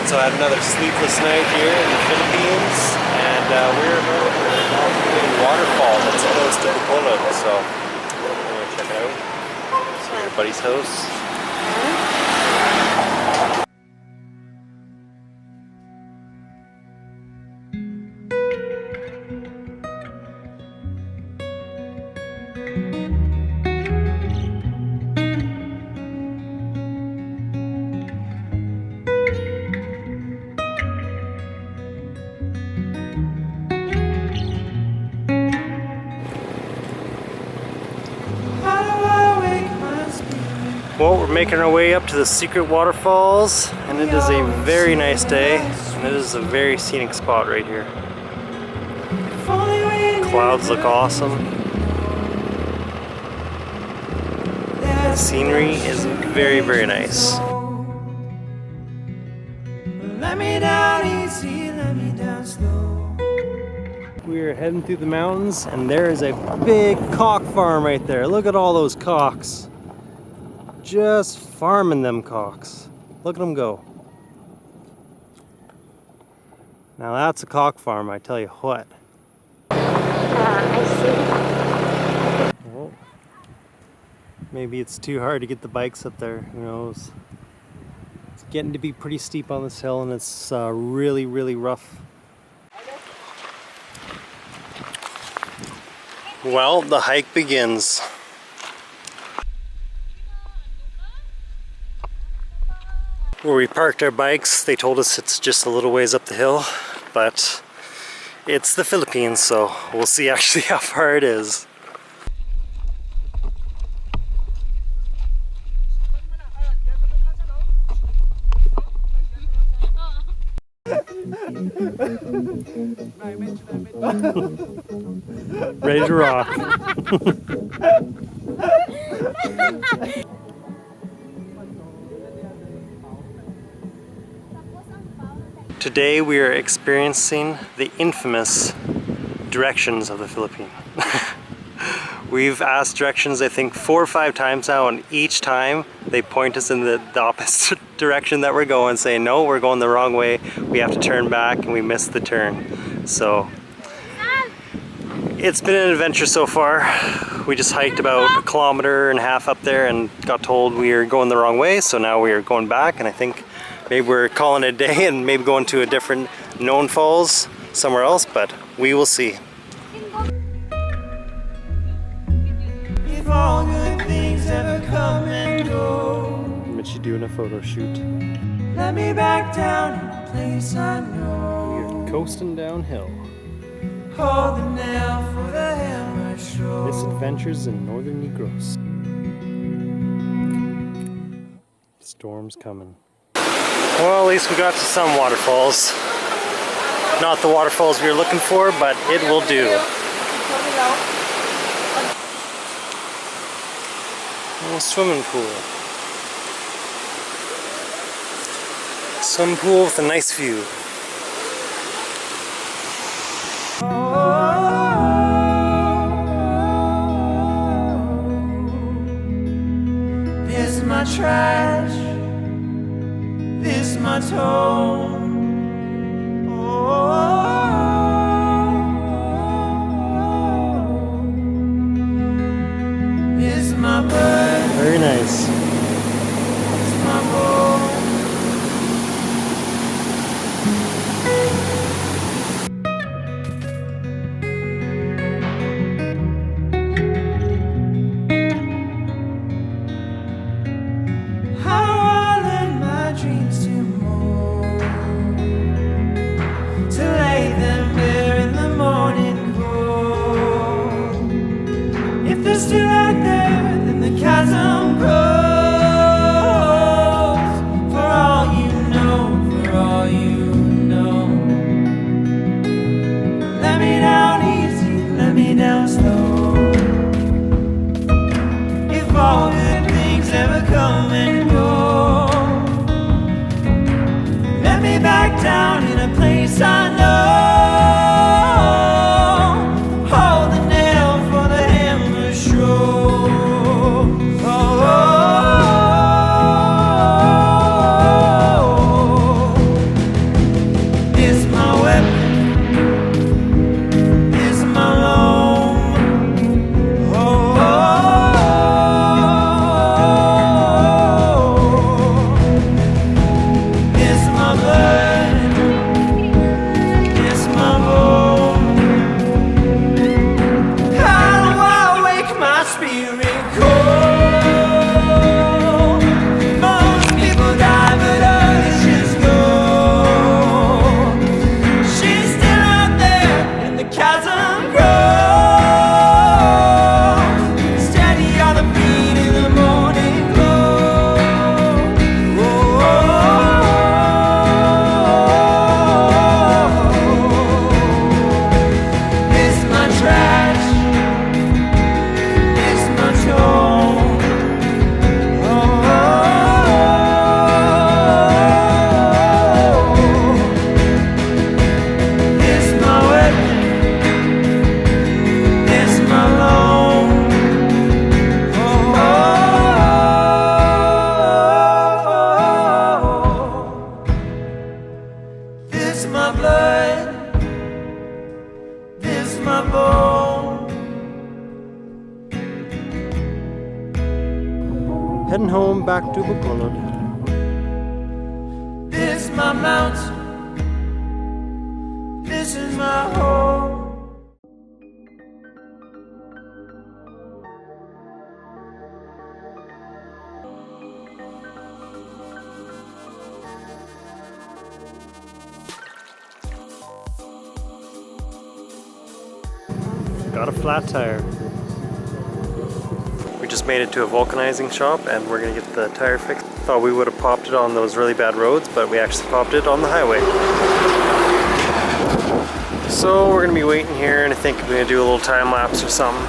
So I had another sleepless night here in the Philippines, and we're going to a waterfall that's close to Bacolod, so I'm going to check it out. See your buddy's house. Well, we're making our way up to the secret waterfalls, and it is a very nice day, and it is a very scenic spot right here. Clouds look awesome. The scenery is very, very nice. We're heading through the mountains, and there is a big cock farm right there. Look at all those cocks. Just farming them cocks. Look at them go. Now that's a cock farm, I tell you what. I see. Well, maybe it's too hard to get the bikes up there, who knows. It's getting to be pretty steep on this hill, and it's really, really rough. Well, the hike begins. Where we parked our bikes, they told us it's just a little ways up the hill, but it's the Philippines, so we'll see actually how far it is. Ready to rock. Today we are experiencing the infamous directions of the Philippines. We've asked directions I think 4 or 5 times now, and each time they point us in the opposite direction that we're going, saying no, we're going the wrong way, we have to turn back, and we missed the turn. So it's been an adventure so far. We just hiked about 1.5 kilometers up there and got told we are going the wrong way, so now we are going back, and I think maybe we're calling it a day and maybe going to a different known falls somewhere else, but we will see. If all good things ever come and go, Mitchie doing a photo shoot. Let me back down in a place I know. We're coasting downhill. Hold the nail for the hammer show. Misadventures in northern Negros. Storm's coming. Well, at least we got to some waterfalls. Not the waterfalls we were looking for, but it will do. A swimming pool. Swimming pool with a nice view. This is my trash. This is my tone. This is my bird. Very nice. This is my boat. Still out there, then the chasm grows. For all you know, for all you know. Let me down easy, let me down slow. If all good things ever come and go, let me back down in a place I know. back to Bacolod. This is my mountain. This is my home. Got a flat tire. We just made it to a vulcanizing shop and we're gonna get the tire fixed. Thought we would have popped it on those really bad roads, but we actually popped it on the highway. So we're gonna be waiting here and I think we're gonna do a little time lapse or something.